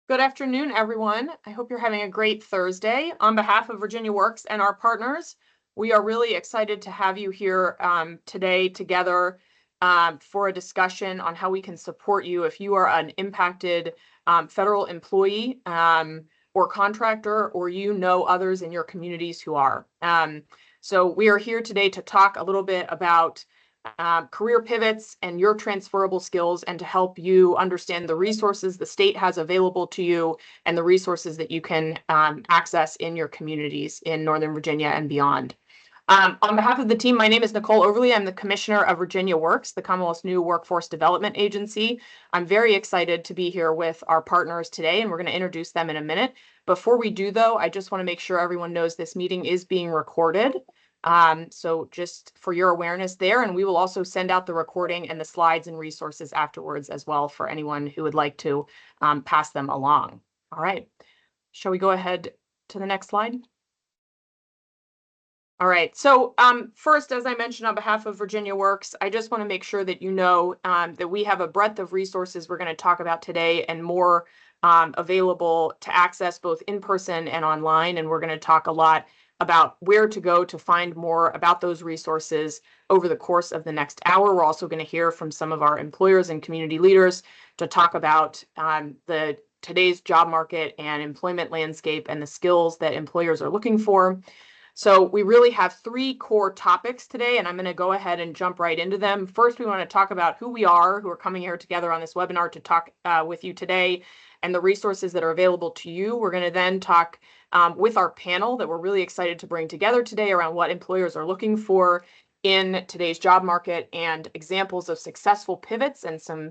Good afternoon, everyone. I hope you're having a great Thursday. On behalf of Virginia Works and our partners, we are really excited to have you here today together for a discussion on how we can support you if you are an impacted federal employee or contractor, or you know others in your communities who are. So we are here today to talk a little bit about career pivots and your transferable skills, and to help you understand the resources the state has available to you and the resources that you can access in your communities in Northern Virginia and beyond. On behalf of the team, my name is Nicole Overly. I'm the Commissioner of Virginia Works, the Commonwealth's new workforce development agency. I'm very excited to be here with our partners today, and we're going to introduce them in a minute. Before we do, though, I just want to make sure everyone knows this meeting is being recorded. So just for your awareness there, and we will also send out the recording and the slides and resources afterwards as well for anyone who would like to pass them along. All right, shall we go ahead to the next slide? All right, so first, as I mentioned, on behalf of Virginia Works, I just want to make sure that you know that we have a breadth of resources we're going to talk about today, and more available to access both in person and online. And we're going to talk a lot about where to go to find more about those resources over the course of the next hour. We're also going to hear from some of our employers and community leaders to talk about today's job market and employment landscape and the skills that employers are looking for. So we really have three core topics today, and I'm going to go ahead and jump right into them. First, we want to talk about who we are, who are coming here together on this webinar to talk with you today, and the resources that are available to you. We're going to then talk with our panel that we're really excited to bring together today around what employers are looking for in today's job market, and examples of successful pivots, and some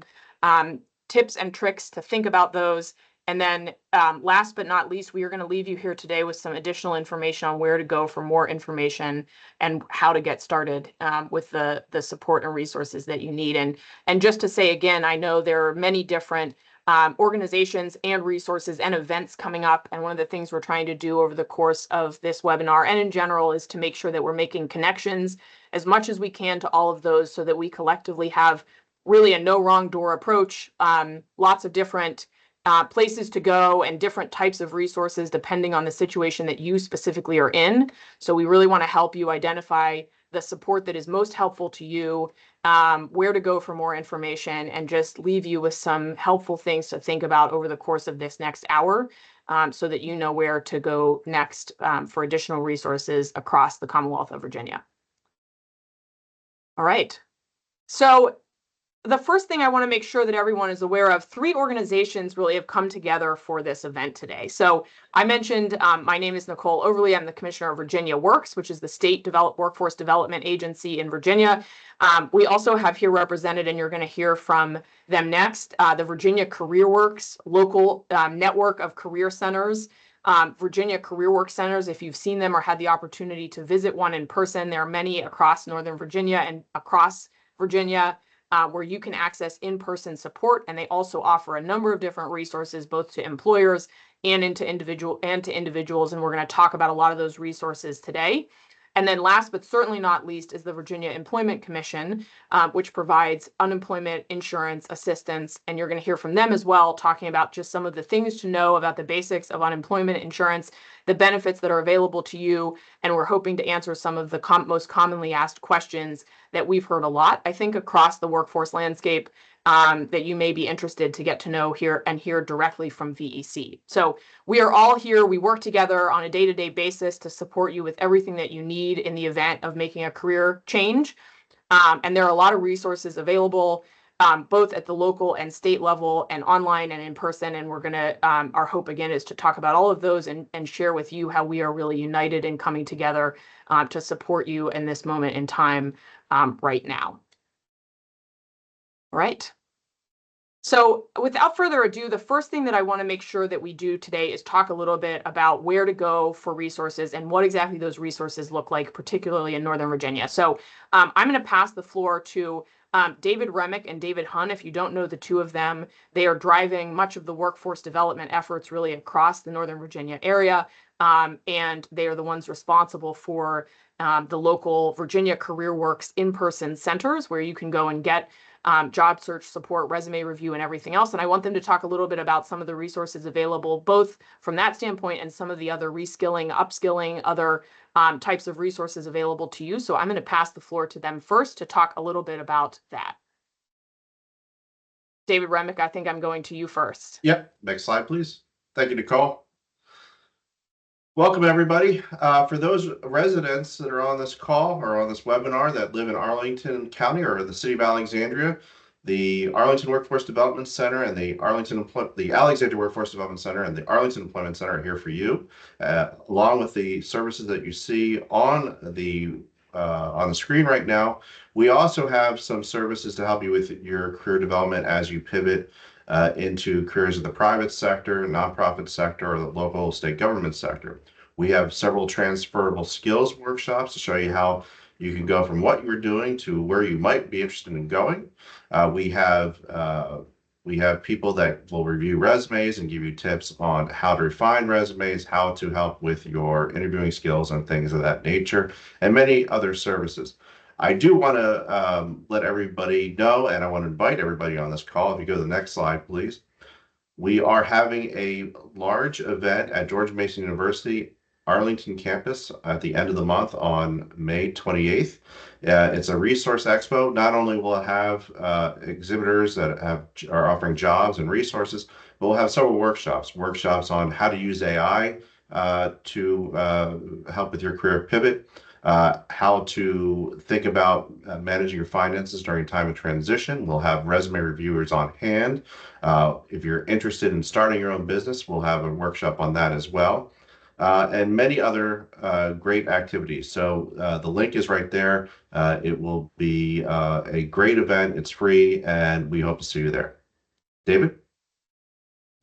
tips and tricks to think about those. And then last but not least, we are going to leave you here today with some additional information on where to go for more information and how to get started with the support and resources that you need. And just to say again, I know there are many different organizations and resources and events coming up. And one of the things we're trying to do over the course of this webinar and in general is to make sure that we're making connections as much as we can to all of those, so that we collectively have really a no wrong door approach, lots of different places to go and different types of resources depending on the situation that you specifically are in. So we really want to help you identify the support that is most helpful to you, where to go for more information, and just leave you with some helpful things to think about over the course of this next hour, so that you know where to go next for additional resources across the Commonwealth of Virginia. All right. So the first thing I want to make sure that everyone is aware of, three organizations really have come together for this event today. So I mentioned my name is Nicole Overly. I'm the Commissioner of Virginia Works, which is the state workforce development agency in Virginia. We also have here represented, and you're going to hear from them next, the Virginia Career Works local network of career centers. Virginia Career Work Centers, if you've seen them or had the opportunity to visit one in person, there are many across Northern Virginia and across Virginia where you can access in-person support, and they also offer a number of different resources both to employers and to individuals, and we're going to talk about a lot of those resources today. And then last but certainly not least is the Virginia Employment Commission, which provides unemployment insurance assistance, and you're going to hear from them as well, talking about just some of the things to know about the basics of unemployment insurance, the benefits that are available to you, and we're hoping to answer some of the most commonly asked questions that we've heard a lot, I think, across the workforce landscape, that you may be interested to get to know here and hear directly from VEC. So we are all here. We work together on a day-to-day basis to support you with everything that you need in the event of making a career change. And there are a lot of resources available, both at the local and state level, and online and in person. And we're going to, our hope again is to talk about all of those and share with you how we are really united in coming together to support you in this moment in time right now. All right. So without further ado, the first thing that I want to make sure that we do today is talk a little bit about where to go for resources and what exactly those resources look like, particularly in Northern Virginia. So I'm going to pass the floor to David Remick and David Hunn. If you don't know the two of them, they are driving much of the workforce development efforts really across the Northern Virginia area, and they are the ones responsible for the local Virginia Career Works in-person centers, where you can go and get job search support, resume review, and everything else. And I want them to talk a little bit about some of the resources available, both from that standpoint and some of the other reskilling, upskilling, other types of resources available to you. So I'm going to pass the floor to them first to talk a little bit about that. David Remick, I think I'm going to you first. Yep. Next slide, please. Thank you, Nicole. Welcome, everybody. For those residents that are on this call or on this webinar that live in Arlington County or the city of Alexandria, the Arlington Workforce Development Center and the Alexandria Workforce Development Center and the Arlington Employment Center are here for you, along with the services that you see on the screen right now. We also have some services to help you with your career development as you pivot into careers in the private sector, nonprofit sector, or the local state government sector. We have several transferable skills workshops to show you how you can go from what you're doing to where you might be interested in going. We have people that will review resumes and give you tips on how to refine resumes, how to help with your interviewing skills and things of that nature, and many other services. I do want to let everybody know, and I want to invite everybody on this call. If you go to the next slide, please. We are having a large event at George Mason University Arlington campus at the end of the month on May 28th. It's a resource expo. Not only will it have exhibitors that are offering jobs and resources, but we'll have several workshops on how to use AI to help with your career pivot, how to think about managing your finances during time of transition. We'll have resume reviewers on hand. If you're interested in starting your own business, we'll have a workshop on that as well. And many other great activities. So the link is right there. It will be a great event. It's free, and we hope to see you there. David?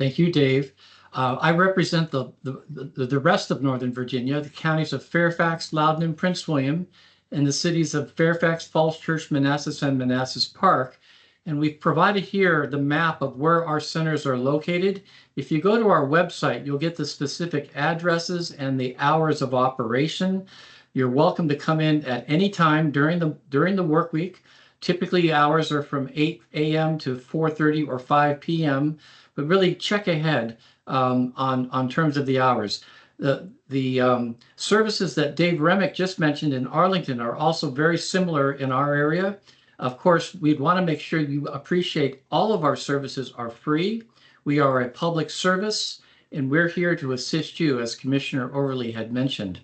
Thank you, Dave. I represent the rest of Northern Virginia, the counties of Fairfax, Loudoun, and Prince William, and the cities of Fairfax, Falls Church, Manassas, and Manassas Park. And we've provided here the map of where our centers are located. If you go to our website, you'll get the specific addresses and the hours of operation. You're welcome to come in at any time during the work week. Typically, hours are from 8 a.m. to 4:30 or 5 p.m., but really check ahead on terms of the hours. The services that Dave Remick just mentioned in Arlington are also very similar in our area. Of course, we'd want to make sure you appreciate all of our services are free. We are a public service, and we're here to assist you, as Commissioner Overly had mentioned.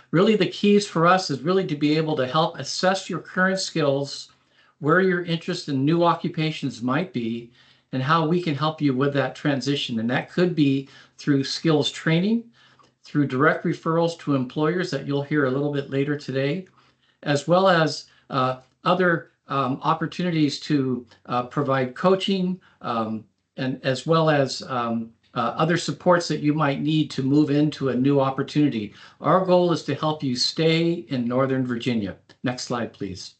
Really, the keys for us is really to be able to help assess your current skills, where your interest in new occupations might be, and how we can help you with that transition. And that could be through skills training, through direct referrals to employers that you'll hear a little bit later today, as well as other opportunities to provide coaching, and as well as other supports that you might need to move into a new opportunity. Our goal is to help you stay in Northern Virginia. Next slide, please.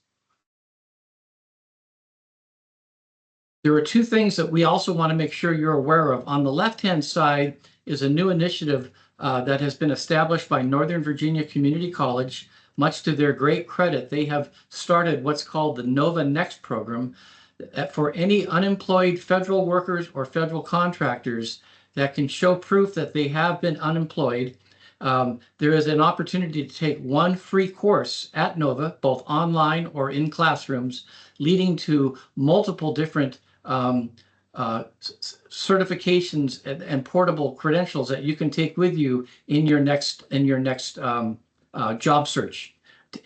There are two things that we also want to make sure you're aware of. On the left-hand side is a new initiative that has been established by Northern Virginia Community College. Much to their great credit, they have started what's called the Nova Next program for any unemployed federal workers or federal contractors that can show proof that they have been unemployed. There is an opportunity to take one free course at Nova, both online or in classrooms, leading to multiple different certifications and portable credentials that you can take with you in your next job search.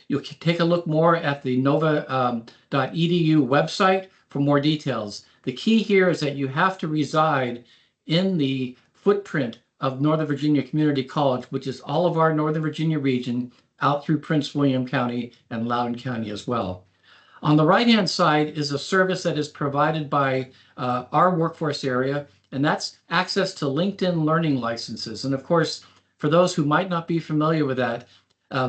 You can take a look more at the nova.edu website for more details. The key here is that you have to reside in the footprint of Northern Virginia Community College, which is all of our Northern Virginia region out through Prince William County and Loudoun County as well. On the right-hand side is a service that is provided by our workforce area, and that's access to LinkedIn Learning licenses. And of course, for those who might not be familiar with that,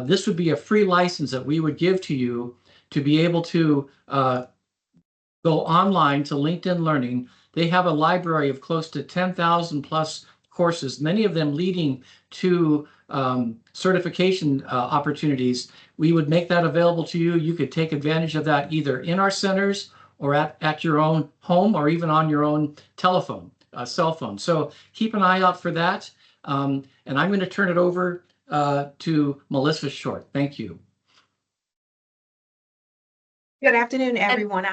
this would be a free license that we would give to you to be able to go online to LinkedIn Learning. They have a library of close to 10,000 plus courses, many of them leading to certification opportunities. We would make that available to you. You could take advantage of that either in our centers or at your own home or even on your own telephone, cell phone. So keep an eye out for that. And I'm going to turn it over to Melissa Short. Thank you. Good afternoon, everyone.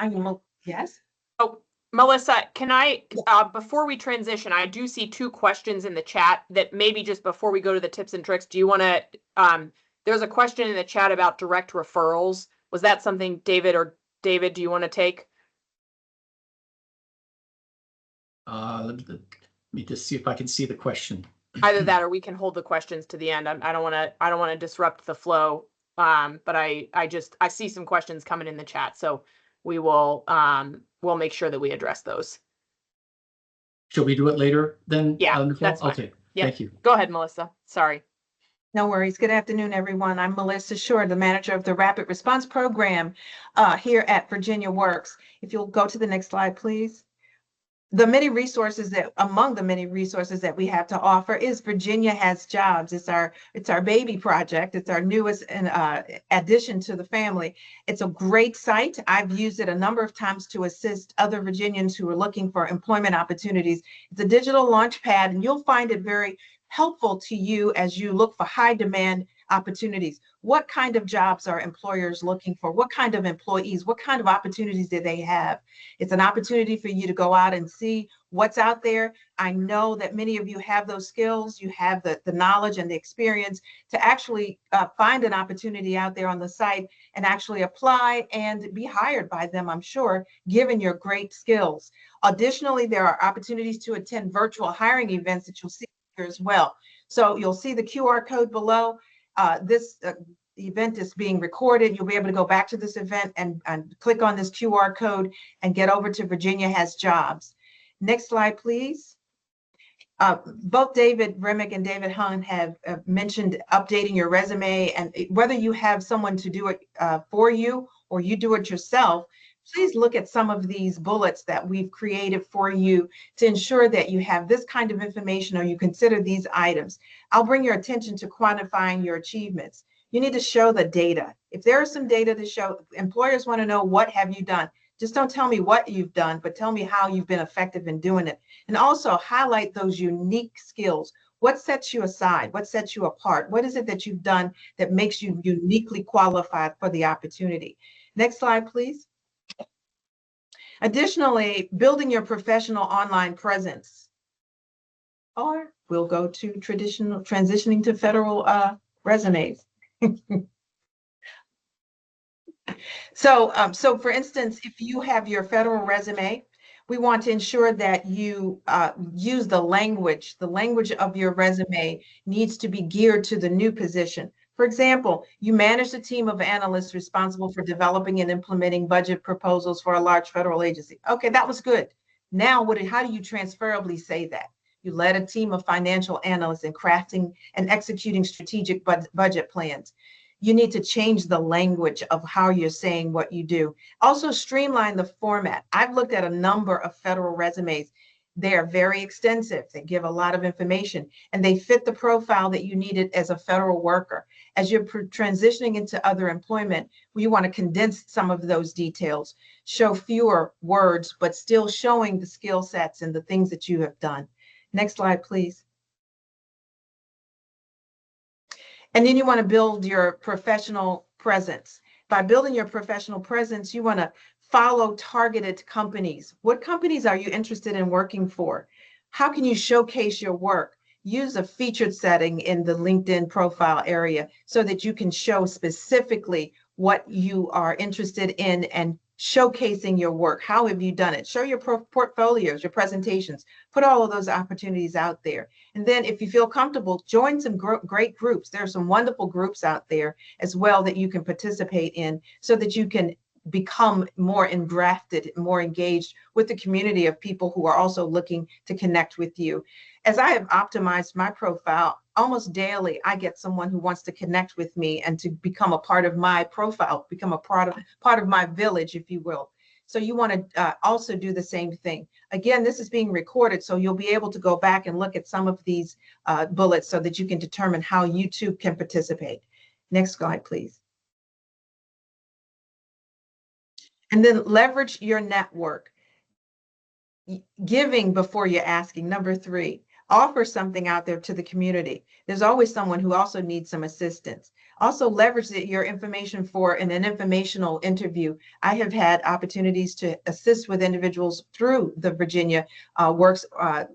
Yes. Oh, Melissa, can I, before we transition, I do see two questions in the chat that maybe just before we go to the tips and tricks, do you want to, there's a question in the chat about direct referrals. Was that something David, do you want to take? Let me just see if I can see the question. Either that or we can hold the questions to the end. I don't want to disrupt the flow. But I see some questions coming in the chat, so we will we'll make sure that we address those. Should we do it later then? Yeah, Nicole? that's fine. Okay. Yep. Thank you. Go ahead, Melissa. Sorry. No worries. Good afternoon, everyone. I'm Melissa Short, the manager of the Rapid Response Program here at Virginia Works. If you'll go to the next slide, please. Among the many resources that we have to offer is Virginia Has Jobs. It's our baby project. It's our newest addition to the family. It's a great site. I've used it a number of times to assist other Virginians who are looking for employment opportunities. It's a digital launch pad, and you'll find it very helpful to you as you look for high demand opportunities. What kind of jobs are employers looking for? What kind of employees? What kind of opportunities do they have? It's an opportunity for you to go out and see what's out there. I know that many of you have those skills. You have the knowledge and the experience to actually find an opportunity out there on the site and actually apply and be hired by them, I'm sure, given your great skills. Additionally, there are opportunities to attend virtual hiring events that you'll see here as well. So you'll see the QR code below. This event is being recorded. You'll be able to go back to this event and click on this QR code and get over to Virginia Has Jobs. Next slide, please. Both David Remick and David Hahn have mentioned updating your resume, and whether you have someone to do it for you or you do it yourself, please look at some of these bullets that we've created for you to ensure that you have this kind of information or you consider these items. I'll bring your attention to quantifying your achievements. You need to show the data. If there is some data to show, employers want to know, what have you done? Just don't tell me what you've done, but tell me how you've been effective in doing it. And also highlight those unique skills. What sets you aside? What sets you apart? What is it that you've done that makes you uniquely qualified for the opportunity? Next slide, please. Additionally, building your professional online presence. Or we'll go to transitioning to federal resumes. So for instance, if you have your federal resume, we want to ensure that you use the language. The language of your resume needs to be geared to the new position. For example, you manage a team of analysts responsible for developing and implementing budget proposals for a large federal agency. Okay, that was good. Now, how do you transferably say that? You led a team of financial analysts in crafting and executing strategic budget plans. You need to change the language of how you're saying what you do. Also, streamline the format. I've looked at a number of federal resumes. They are very extensive. They give a lot of information, and they fit the profile that you needed as a federal worker. As you're transitioning into other employment, you want to condense some of those details, show fewer words, but still showing the skill sets and the things that you have done. Next slide, please. And then you want to build your professional presence. By building your professional presence, you want to follow targeted companies. What companies are you interested in working for? How can you showcase your work? Use a featured setting in the LinkedIn profile area so that you can show specifically what you are interested in and showcasing your work. How have you done it? Show your portfolios, your presentations, put all of those opportunities out there. And then if you feel comfortable, join some great groups. There are some wonderful groups out there as well that you can participate in so that you can become more engrafted, more engaged with the community of people who are also looking to connect with you. As I have optimized my profile, almost daily, I get someone who wants to connect with me and to become a part of my profile, become a part of my village, if you will. So you want to also do the same thing. Again, this is being recorded, so you'll be able to go back and look at some of these bullets so that you can determine how you too can participate. Next slide, please. And then leverage your network. Giving before you're asking. Number 3, offer something out there to the community. There's always someone who also needs some assistance. Also leverage your information for an informational interview. I have had opportunities to assist with individuals through the Virginia Works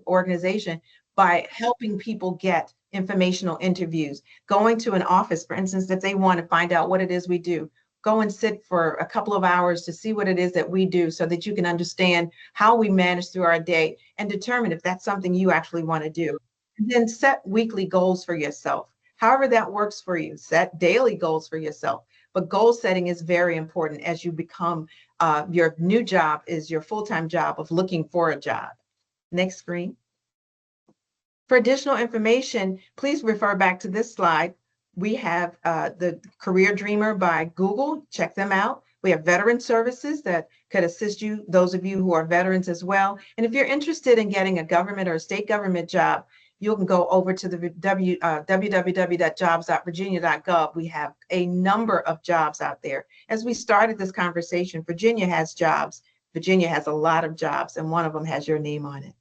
organization by helping people get informational interviews, going to an office, for instance, if they want to find out what it is we do. Go and sit for a couple of hours to see what it is that we do so that you can understand how we manage through our day and determine if that's something you actually want to do. And then set weekly goals for yourself. However that works for you, set daily goals for yourself. But goal setting is very important as you become, your new job is your full-time job of looking for a job. Next screen. For additional information, please refer back to this slide. We have the Career Dreamer by Google. Check them out. We have veteran services that could assist you, those of you who are veterans as well. And if you're interested in getting a government or a state government job, you can go over to the www.jobs.virginia.gov. We have a number of jobs out there. As we started this conversation, Virginia has jobs. Virginia has a lot of jobs, and one of them has your name on it.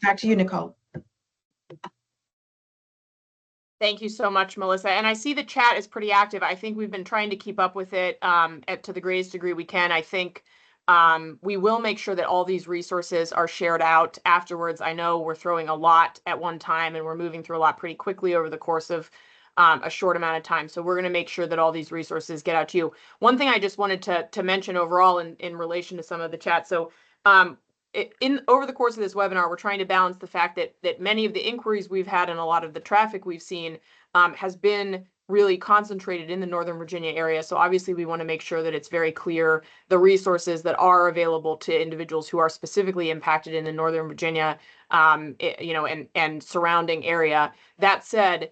Back to you, Nicole. Thank you so much, Melissa. And I see the chat is pretty active. I think we've been trying to keep up with it to the greatest degree we can. I think we will make sure that all these resources are shared out afterwards. I know we're throwing a lot at one time and we're moving through a lot pretty quickly over the course of a short amount of time. So we're going to make sure that all these resources get out to you. One thing I just wanted to mention overall in relation to some of the chat. So over the course of this webinar, we're trying to balance the fact that many of the inquiries we've had and a lot of the traffic we've seen has been really concentrated in the Northern Virginia area. So obviously we want to make sure that it's very clear the resources that are available to individuals who are specifically impacted in the Northern Virginia, and surrounding area. That said,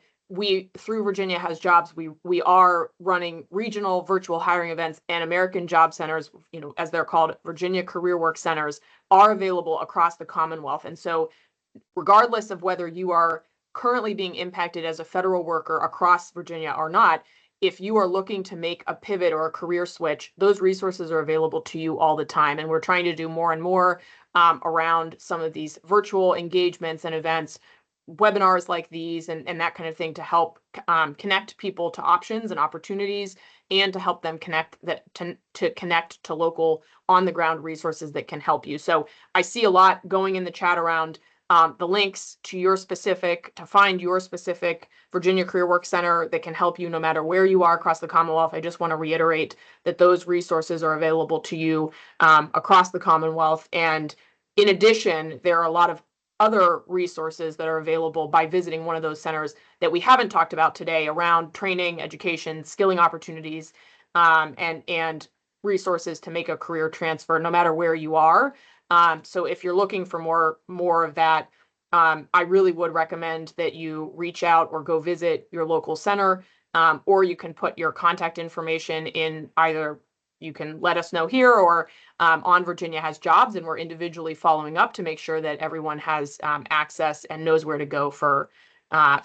through Virginia Has Jobs, we are running regional virtual hiring events, and American Job Centers, as they're called, Virginia Career Work Centers, are available across the Commonwealth. And so regardless of whether you are currently being impacted as a federal worker across Virginia or not, if you are looking to make a pivot or a career switch, those resources are available to you all the time. And we're trying to do more and more around some of these virtual engagements and events, webinars like these and that kind of thing, to help connect people to options and opportunities, and to help them connect to local on the ground resources that can help you. So I see a lot going in the chat around the links to find your specific Virginia Career Work Center that can help you no matter where you are across the Commonwealth. I just want to reiterate that those resources are available to you across the Commonwealth. And in addition, there are a lot of other resources that are available by visiting one of those centers that we haven't talked about today around training, education, skilling opportunities, and resources to make a career transfer no matter where you are. So if you're looking for more of that, I really would recommend that you reach out or go visit your local center, or you can put your contact information in either. You can let us know here or on Virginia Has Jobs, and we're individually following up to make sure that everyone has access and knows where to go for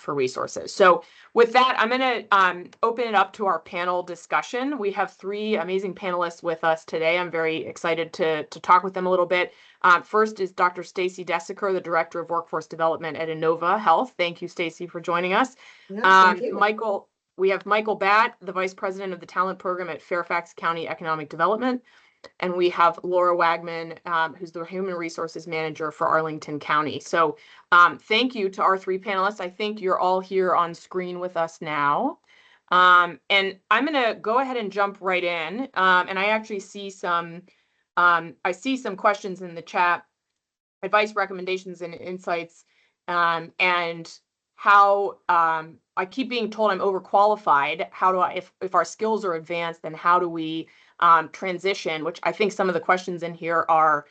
resources. So with that, I'm going to open it up to our panel discussion. We have 3 amazing panelists with us today. I'm very excited to talk with them a little bit. First is Dr. Stacy Desiker, the Director of Workforce Development at Innova Health. Thank you, Stacy, for joining us. Thank you. We have Michael Batt, the Vice President of the Talent Program at Fairfax County Economic Development. And we have Laura Wagman, who's the Human Resources Manager for Arlington County. So thank you to our 3 panelists. I think you're all here on screen with us now. And I'm going to go ahead and jump right in. And I actually see some questions in the chat, advice, recommendations, and insights, and how I keep being told I'm overqualified. How do I, if our skills are advanced, then how do we transition? Which I think some of the questions in here are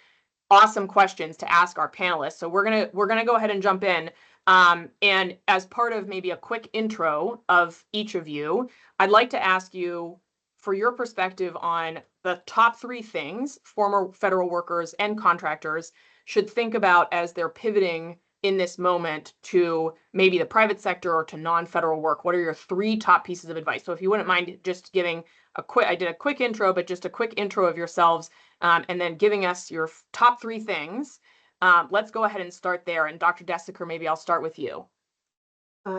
awesome questions to ask our panelists. So we're gonna go ahead and jump in. And as part of maybe a quick intro of each of you, I'd like to ask you for your perspective on the top 3 things former federal workers and contractors should think about as they're pivoting in this moment to maybe the private sector or to non-federal work? What are your 3 top pieces of advice? So if you wouldn't mind just giving I did a quick intro, but just a quick intro of yourselves, and then giving us your top 3 things. Let's go ahead and start there. And Dr. Desiker, maybe I'll start with you.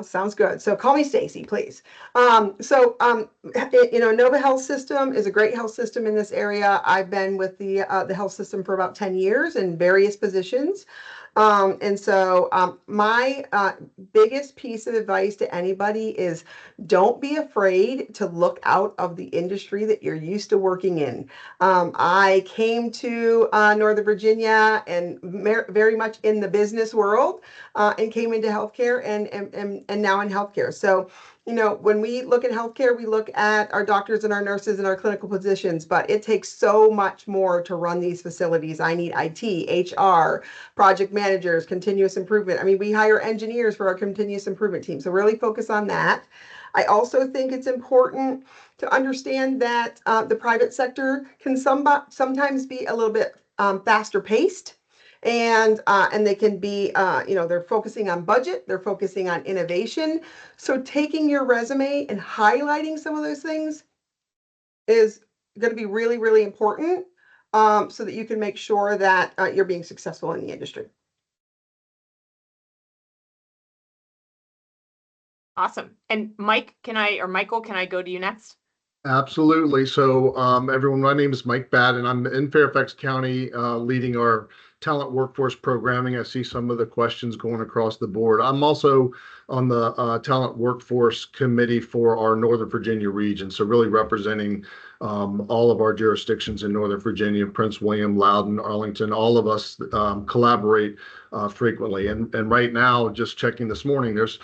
Sounds good. So call me Stacy, please. Nova Health System is a great health system in this area. I've been with the health system for about 10 years in various positions. My biggest piece of advice to anybody is don't be afraid to look out of the industry that you're used to working in. I came to Northern Virginia and very much in the business world and came into healthcare and now in healthcare. So, when we look at healthcare, we look at our doctors and our nurses and our clinical positions, but it takes so much more to run these facilities. I need IT, HR, project managers, continuous improvement. I mean, we hire engineers for our continuous improvement team. So really focus on that. I also think it's important to understand that the private sector can sometimes be a little bit faster paced. And they can be, they're focusing on budget, they're focusing on innovation. So taking your resume and highlighting some of those things is going to be really, really important so that you can make sure that you're being successful in the industry. Awesome. And Michael, can I go to you next? Absolutely. So, everyone, my name is Mike Batt, and I'm in Fairfax County leading our talent workforce programming. I see some of the questions going across the board. I'm also on the talent workforce committee for our Northern Virginia region. So really representing all of our jurisdictions in Northern Virginia, Prince William, Loudoun, Arlington, all of us collaborate frequently. And right now, just checking this morning, there's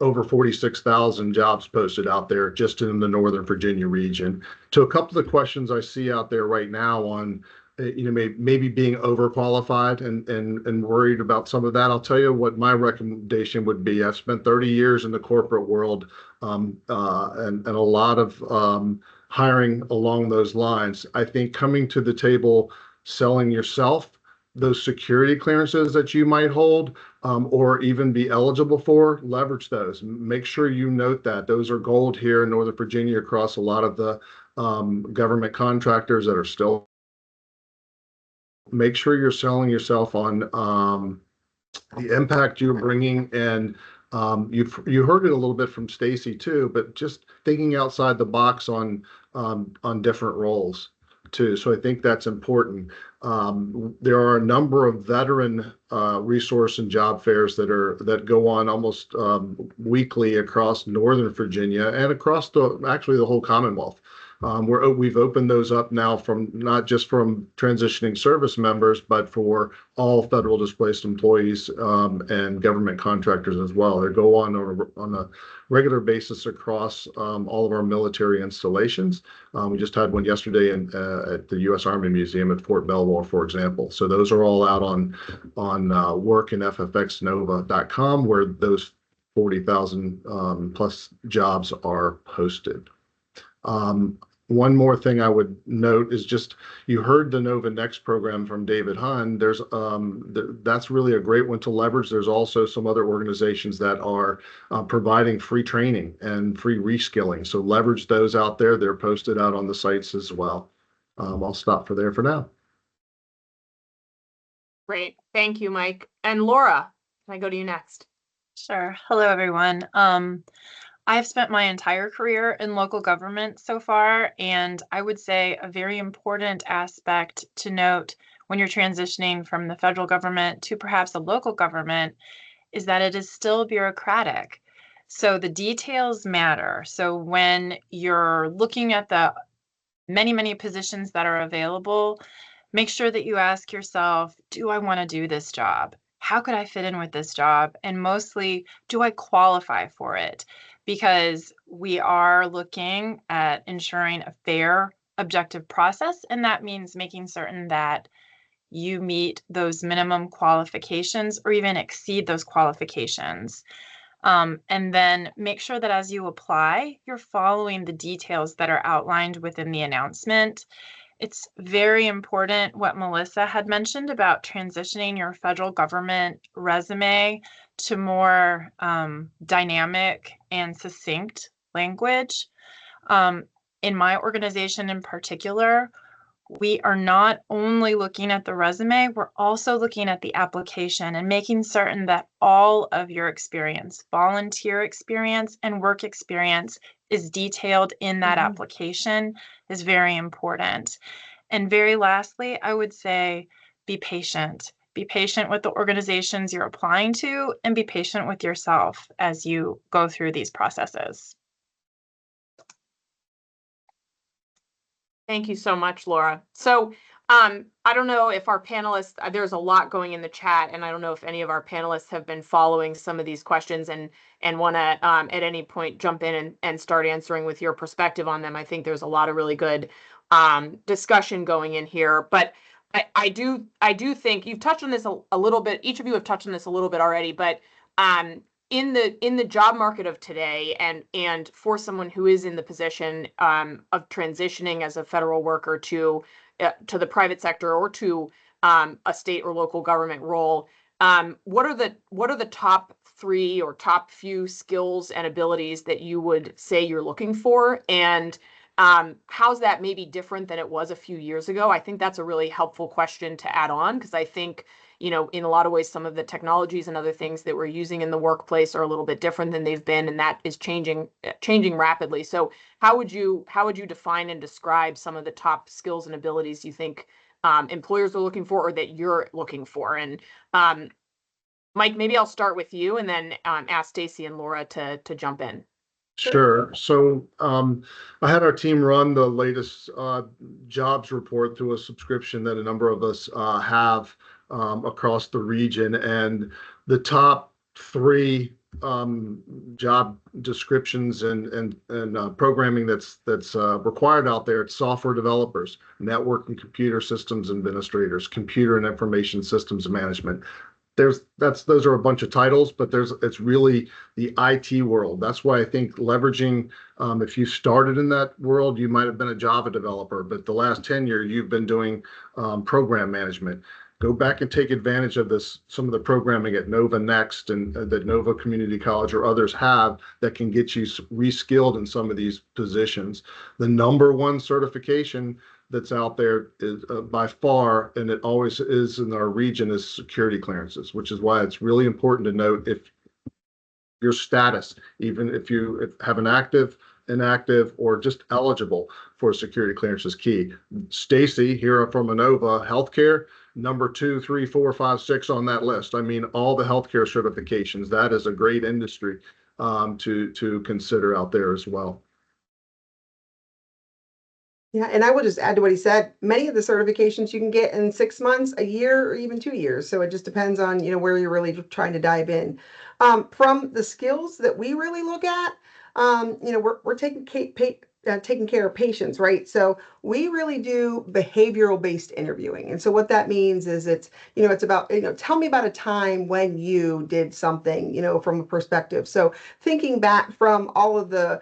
over 46,000 jobs posted out there just in the Northern Virginia region. To a couple of the questions I see out there right now on, maybe being overqualified and worried about some of that, I'll tell you what my recommendation would be. I've spent 30 years in the corporate world and a lot of hiring along those lines. I think coming to the table, selling yourself, those security clearances that you might hold or even be eligible for, leverage those. Make sure you note that. Those are gold here in Northern Virginia across a lot of the government contractors that are still. Make sure you're selling yourself on the impact you're bringing, and you heard it a little bit from Stacy too, but just thinking outside the box on different roles too. So I think that's important. There are a number of veteran resource and job fairs that go on almost weekly across Northern Virginia and across actually the whole Commonwealth. We've opened those up now from not just from transitioning service members, but for all federal displaced employees and government contractors as well. They go on a regular basis across all of our military installations. We just had one yesterday at the U.S. Army Museum at Fort Belvoir, for example. So those are all out on work and ffxnova.com, where those 40,000 plus jobs are posted. One more thing I would note is just, you heard the Nova Next program from David Hunn. That's really a great one to leverage. There's also some other organizations that are providing free training and free reskilling. So leverage those out there. They're posted out on the sites as well. I'll stop there for now. Great. Thank you, Mike. And Laura, can I go to you next? Sure. Hello, everyone. I've spent my entire career in local government so far, and I would say a very important aspect to note when you're transitioning from the federal government to perhaps a local government is that it is still bureaucratic. So the details matter. So when you're looking at the many, many positions that are available, make sure that you ask yourself, do I want to do this job? How could I fit in with this job? And mostly, do I qualify for it? Because we are looking at ensuring a fair, objective process, and that means making certain that you meet those minimum qualifications or even exceed those qualifications. And then make sure that as you apply, you're following the details that are outlined within the announcement. It's very important what Melissa had mentioned about transitioning your federal government resume to more dynamic and succinct language. In my organization in particular, we are not only looking at the resume, we're also looking at the application and making certain that all of your experience, volunteer experience and work experience, is detailed in that application is very important. And very lastly, I would say be patient. Be patient with the organizations you're applying to, and be patient with yourself as you go through these processes. Thank you so much, Laura. So I don't know if our panelists, there's a lot going in the chat, and I don't know if any of our panelists have been following some of these questions and want to at any point jump in and start answering with your perspective on them. I think there's a lot of really good discussion going in here, but I do think you've touched on this a little bit. Each of you have touched on this a little bit already, but in the job market of today, and for someone who is in the position of transitioning as a federal worker to the private sector or to a state or local government role, what are the top 3 or top few skills and abilities that you would say you're looking for, and how's that maybe different than it was a few years ago? I think that's a really helpful question to add on, because I think, in a lot of ways, some of the technologies and other things that we're using in the workplace are a little bit different than they've been, and that is changing rapidly. So how would you define and describe some of the top skills and abilities you think employers are looking for, or that you're looking for? And Mike, maybe I'll start with you, and then ask Stacy and Laura to jump in. Sure. So I had our team run the latest jobs report through a subscription that a number of us have across the region, and the top 3 job descriptions and programming that's required out there. It's software developers, network and computer systems administrators, computer and information systems management. Those are a bunch of titles, but it's really the IT world. That's why I think leveraging, if you started in that world, you might have been a Java developer, but the last 10 years you've been doing program management. Go back and take advantage of some of the programming at Nova Next and that Nova Community College or others have that can get you reskilled in some of these positions. The number 1 certification that's out there is by far, and it always is in our region, is security clearances, which is why it's really important to note if your status, even if you have an active, inactive, or just eligible for security clearance, is key. Stacy here from Inova Healthcare, number 2, 3, 4, 5, 6 on that list. I mean, all the healthcare certifications. That is a great industry to consider out there as well. Yeah, and I will just add to what he said. Many of the certifications you can get in 6 months, a year, or even 2 years. So it just depends on, where you're really trying to dive in. From the skills that we really look at, we're taking care of patients, right? So we really do behavioral based interviewing. And so what that means is it's about, tell me about a time when you did something, from a perspective. So thinking back from all of the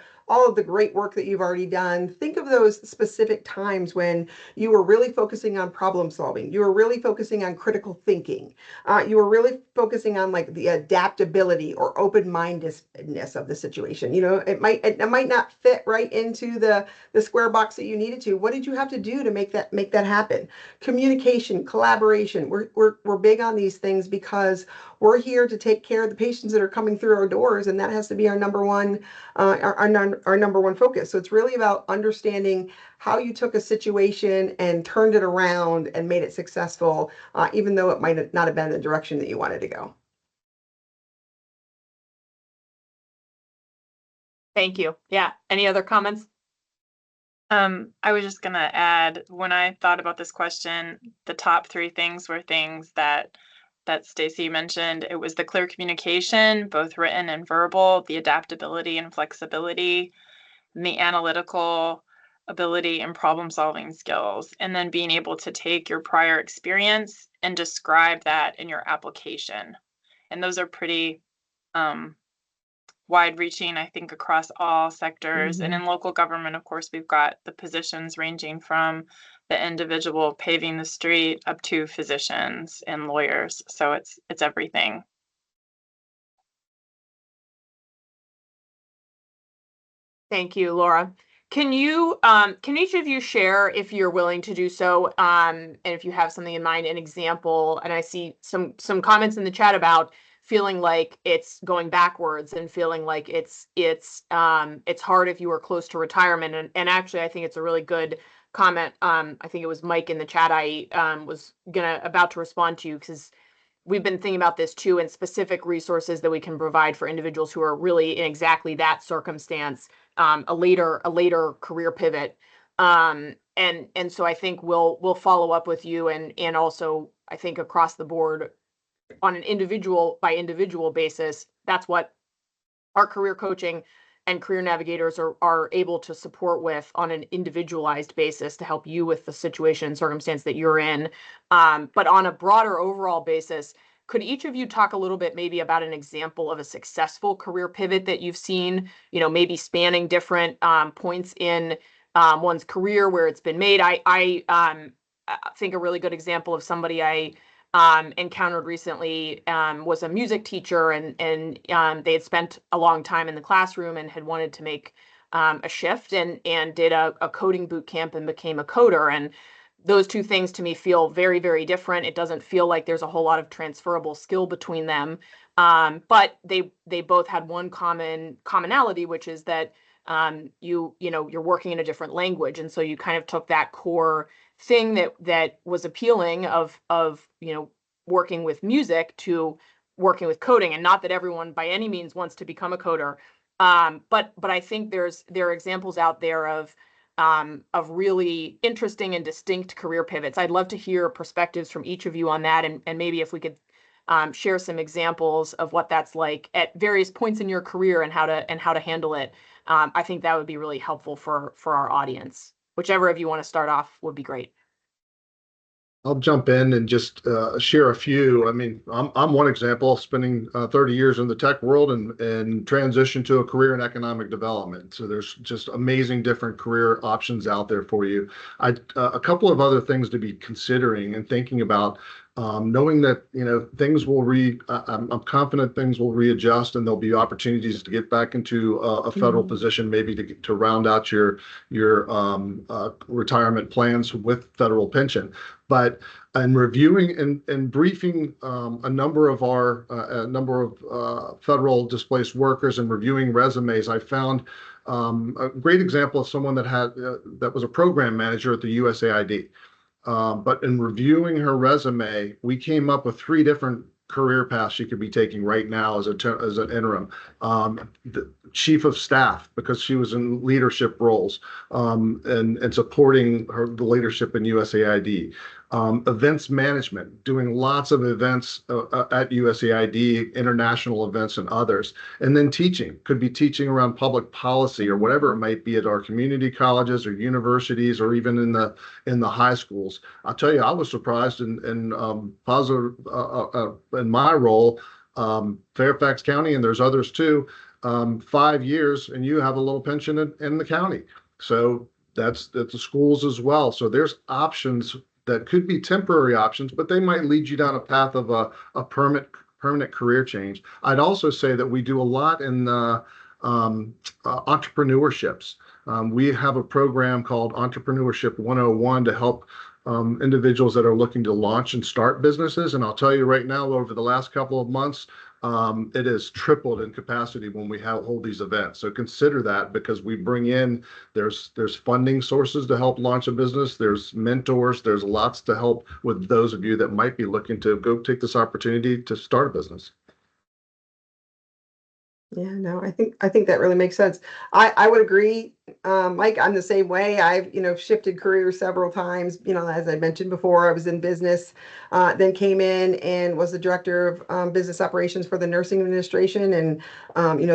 great work that you've already done, think of those specific times when you were really focusing on problem solving. You were really focusing on critical thinking. You were really focusing on like the adaptability or open-mindedness of the situation. It might not fit right into the square box that you needed to. What did you have to do to make that happen? Communication, collaboration. We're big on these things because we're here to take care of the patients that are coming through our doors, and that has to be our number one focus. So it's really about understanding how you took a situation and turned it around and made it successful, even though it might not have been the direction that you wanted to go. Thank you. Yeah. Any other comments? I was just gonna add, when I thought about this question, the top 3 things were things that Stacy mentioned. It was the clear communication, both written and verbal, the adaptability and flexibility, and the analytical ability and problem solving skills, and then being able to take your prior experience and describe that in your application. And those are pretty wide reaching, I think, across all sectors. And in local government, of course, we've got the positions ranging from the individual paving the street up to physicians and lawyers. So it's everything. Thank you, Laura. Can each of you share, if you're willing to do so, and if you have something in mind, an example? And I see some comments in the chat about feeling like it's going backwards and feeling like it's hard if you are close to retirement. And actually, I think it's a really good comment. I think it was Mike in the chat. I was about to respond to you because we've been thinking about this too, and specific resources that we can provide for individuals who are really in exactly that circumstance, a later career pivot. And so I think we'll follow up with you, and also I think across the board on an individual by individual basis. That's what our career coaching and career navigators are able to support with on an individualized basis to help you with the situation and circumstance that you're in. But on a broader overall basis, could each of you talk a little bit maybe about an example of a successful career pivot that you've seen, maybe spanning different points in one's career where it's been made? I think a really good example of somebody I encountered recently was a music teacher, and they had spent a long time in the classroom and had wanted to make a shift, and did a coding boot camp and became a coder. And those two things to me feel very, very different. It doesn't feel like there's a whole lot of transferable skill between them, but they both had one commonality, which is that you're working in a different language, and so you kind of took that core thing that was appealing of working with music to working with coding. And not that everyone by any means wants to become a coder, but I think there are examples out there of really interesting and distinct career pivots. I'd love to hear perspectives from each of you on that, and maybe if we could share some examples of what that's like at various points in your career and how to handle it. I think that would be really helpful for our audience. Whichever of you want to start off would be great. I'll jump in and just share a few. I mean, I'm one example, spending 30 years in the tech world and transition to a career in economic development. So there's just amazing different career options out there for you. A couple of other things to be considering and thinking about. Knowing that things will I'm confident things will readjust, and there'll be opportunities to get back into a federal position, maybe to round out your retirement plans with federal pension. But in reviewing and briefing a number of federal displaced workers and reviewing resumes, I found a great example of someone that was a program manager at the USAID. But in reviewing her resume, we came up with 3 different career paths she could be taking right now as an interim. The chief of staff, because she was in leadership roles and supporting the leadership in USAID. Events management, doing lots of events at USAID, international events and others. And then teaching, could be teaching around public policy or whatever it might be at our community colleges or universities or even in the high schools. I'll tell you, I was surprised in positive in my role, Fairfax County, and there's others too, 5 years and you have a little pension in the county. So that's the schools as well. So there's options that could be temporary options, but they might lead you down a path of a permanent career change. I'd also say that we do a lot in entrepreneurships. We have a program called Entrepreneurship 101 to help individuals that are looking to launch and start businesses. And I'll tell you right now, over the last couple of months, it has tripled in capacity when we hold these events. So consider that, because we bring in, there's funding sources to help launch a business. There's mentors. There's lots to help with those of you that might be looking to go take this opportunity to start a business. Yeah, no, I think that really makes sense. I would agree, Mike. I'm the same way. I've shifted careers several times. As I mentioned before, I was in business, then came in and was the director of business operations for the nursing administration, and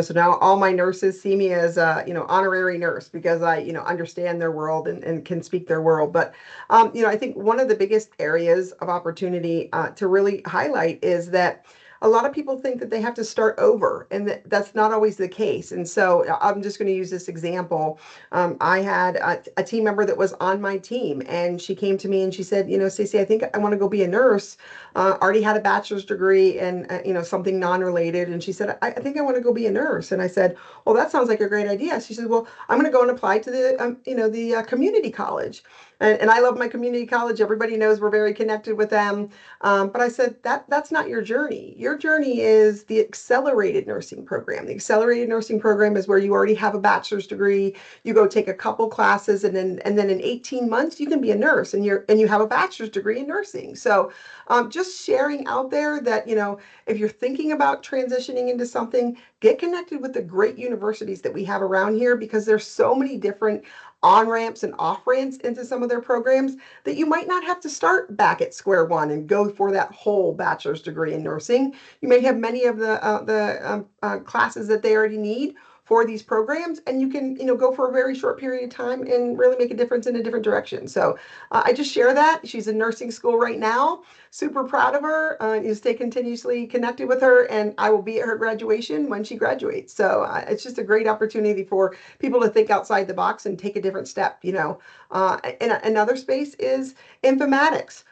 so now all my nurses see me as a honorary nurse because I understand their world and can speak their world. But I think one of the biggest areas of opportunity to really highlight is that a lot of people think that they have to start over, and that's not always the case. And so I'm just going to use this example. I had a team member that was on my team, and she came to me and she said, Stacey, I think I want to go be a nurse. Already had a bachelor's degree in, something non-related. And she said, I think I want to go be a nurse. And I said, well, that sounds like a great idea. She said, well, I'm going to go and apply to the community college. And I love my community college. Everybody knows we're very connected with them. But I said, that's not your journey. Your journey is the accelerated nursing program. The accelerated nursing program is where you already have a bachelor's degree. You go take a couple classes, and then in 18 months you can be a nurse, and you have a bachelor's degree in nursing. So just sharing out there that, if you're thinking about transitioning into something, get connected with the great universities that we have around here, because there's so many different on-ramps and off-ramps into some of their programs that you might not have to start back at square one and go for that whole bachelor's degree in nursing. You may have many of the classes that they already need for these programs, and you can go for a very short period of time and really make a difference in a different direction. So I just share that. She's in nursing school right now. Super proud of her. You stay continuously connected with her, and I will be at her graduation when she graduates. So it's just a great opportunity for people to think outside the box and take a different step. And another space is informatics.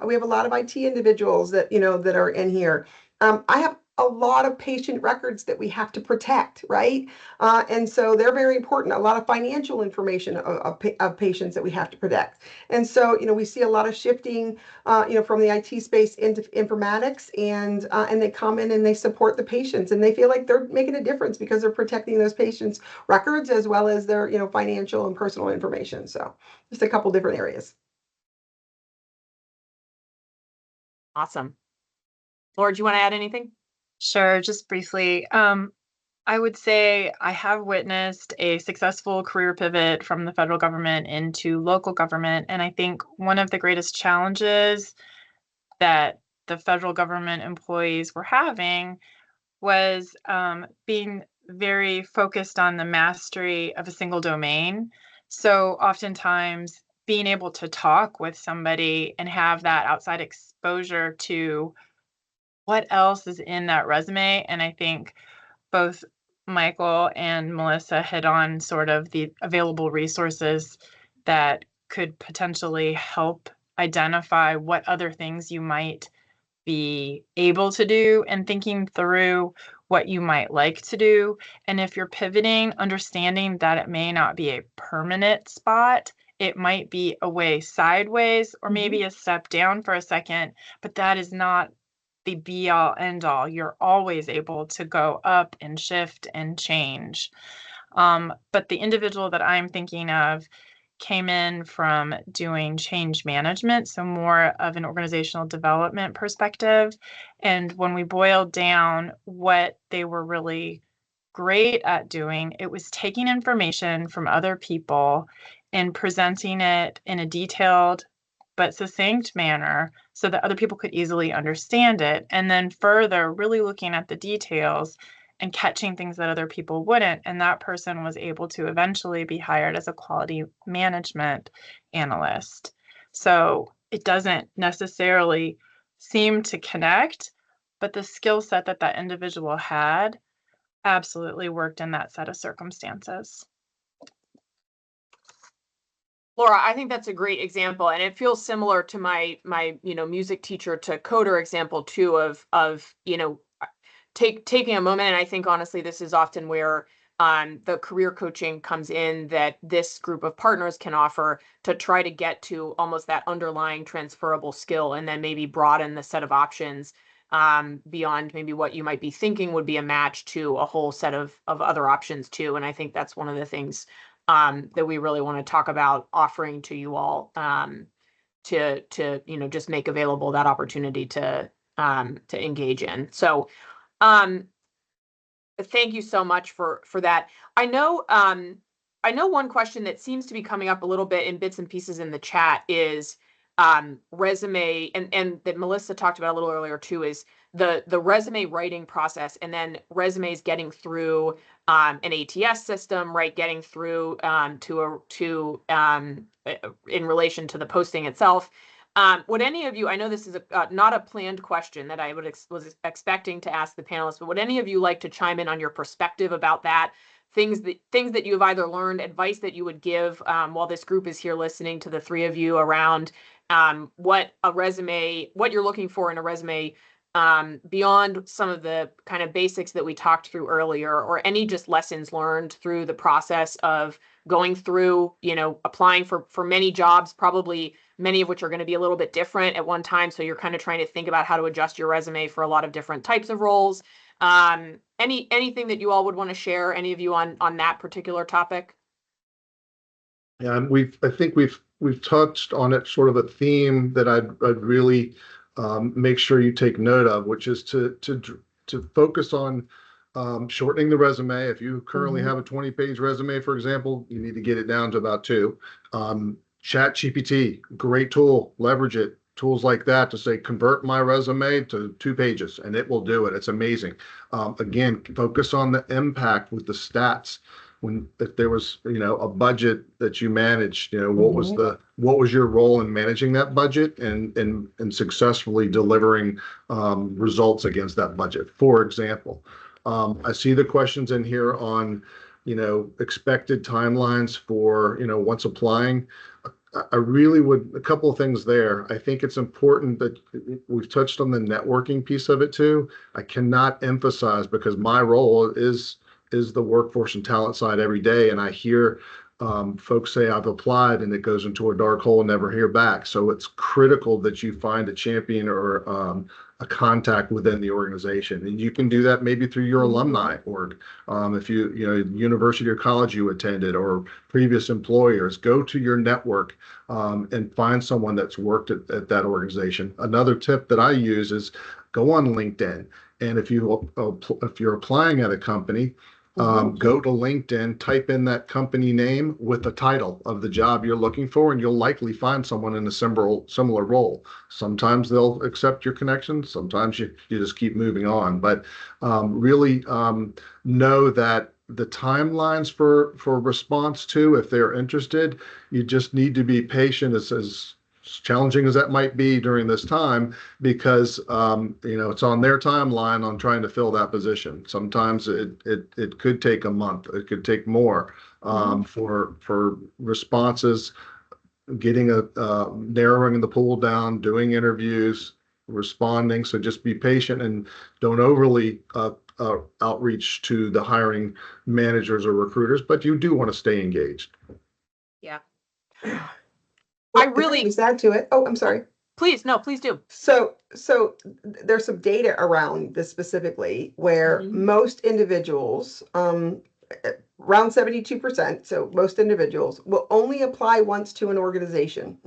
We have a lot of IT individuals that that are in here. I have a lot of patient records that we have to protect, right? And so they're very important. A lot of financial information of patients that we have to protect. And so, we see a lot of shifting, from the IT space into informatics, and they come in and they support the patients, and they feel like they're making a difference because they're protecting those patients' records as well as their, financial and personal information. So just a couple different areas. Awesome. Laura, do you want to add anything? Sure, just briefly. I would say I have witnessed a successful career pivot from the federal government into local government. And I think one of the greatest challenges that the federal government employees were having was being very focused on the mastery of a single domain. So oftentimes being able to talk with somebody and have that outside exposure to what else is in that resume. And I think both Michael and Melissa hit on sort of the available resources that could potentially help identify what other things you might be able to do, and thinking through what you might like to do. And if you're pivoting, understanding that it may not be a permanent spot, it might be a way sideways or maybe a step down for a second, but that is not the be all end all. You're always able to go up and shift and change. But the individual that I'm thinking of came in from doing change management, so more of an organizational development perspective. And when we boiled down what they were really great at doing, it was taking information from other people and presenting it in a detailed but succinct manner so that other people could easily understand it. And then further, really looking at the details and catching things that other people wouldn't. And that person was able to eventually be hired as a quality management analyst. So it doesn't necessarily seem to connect, but the skill set that that individual had absolutely worked in that set of circumstances. Laura, I think that's a great example, and it feels similar to my music teacher to coder example too, of taking a moment. And I think honestly this is often where the career coaching comes in, that this group of partners can offer to try to get to almost that underlying transferable skill, and then maybe broaden the set of options beyond maybe what you might be thinking would be a match to a whole set of other options too. And I think that's one of the things that we really want to talk about offering to you all, to just make available that opportunity to engage in. So thank you so much for that. I know one question that seems to be coming up a little bit in bits and pieces in the chat is resume, and that Melissa talked about a little earlier too, is the resume writing process, and then resumes getting through an ATS system, right? Getting through in relation to the posting itself. Would any of you, I know this is not a planned question that I was expecting to ask the panelists, but would any of you like to chime in on your perspective about that? Things that you've either learned, advice that you would give while this group is here listening to the three of you around what you're looking for in a resume, beyond some of the kind of basics that we talked through earlier, or any just lessons learned through the process of going through, applying for many jobs, probably many of which are going to be a little bit different at one time. So you're kind of trying to think about how to adjust your resume for a lot of different types of roles. Anything that you all would want to share, any of you on that particular topic? Yeah, and I think we've touched on it, sort of a theme that I'd really make sure you take note of, which is to focus on shortening the resume. If you currently have a 20-page resume, for example, you need to get it down to about 2. Chat GPT, great tool, leverage it. Tools like that to say, convert my resume to 2 pages, and it will do it. It's amazing. Again, focus on the impact with the stats. If there was, a budget that you managed, what was your role in managing that budget and successfully delivering results against that budget, for example. I see the questions in here on, expected timelines for, once applying. I really would, a couple of things there. I think it's important that we've touched on the networking piece of it too. I cannot emphasize, because my role is the workforce and talent side every day. And I hear folks say, I've applied, and it goes into a dark hole and never hear back. So it's critical that you find a champion or a contact within the organization. And you can do that maybe through your alumni org. If university or college you attended, or previous employers, go to your network and find someone that's worked at that organization. Another tip that I use is go on LinkedIn. And if you're applying at a company, go to LinkedIn, type in that company name with the title of the job you're looking for, and you'll likely find someone in a similar role. Sometimes they'll accept your connection. Sometimes you just keep moving on. But really know that the timelines for response to, if they're interested, you just need to be patient, as challenging as that might be during this time, because it's on their timeline on trying to fill that position. Sometimes it could take a month, it could take more for responses, getting narrowing the pool down, doing interviews, responding. So just be patient and don't overly outreach to the hiring managers or recruiters, but you do want to stay engaged. Yeah. I really just add to it. Oh, I'm sorry. Please do. So there's some data around this specifically, where most individuals, around 72%, so most individuals will only apply once to an organization.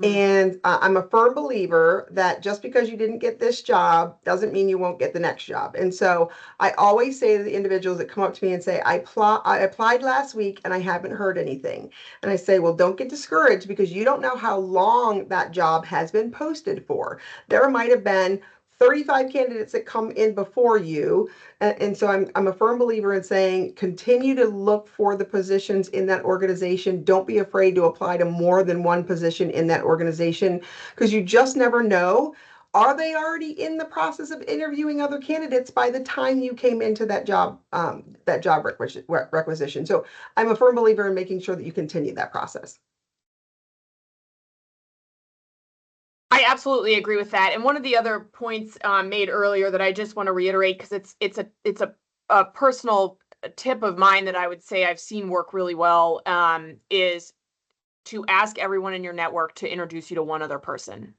And I'm a firm believer that just because you didn't get this job doesn't mean you won't get the next job. And so I always say to the individuals that come up to me and say, I applied last week and I haven't heard anything. And I say, well, don't get discouraged, because you don't know how long that job has been posted for. There might have been 35 candidates that come in before you. And so I'm a firm believer in saying, continue to look for the positions in that organization. Don't be afraid to apply to more than one position in that organization, because you just never know. Are they already in the process of interviewing other candidates by the time you came into that job requisition? So I'm a firm believer in making sure that you continue that process. I absolutely agree with that. And one of the other points made earlier that I just want to reiterate, because it's a personal tip of mine that I would say I've seen work really well, is to ask everyone in your network to introduce you to one other person.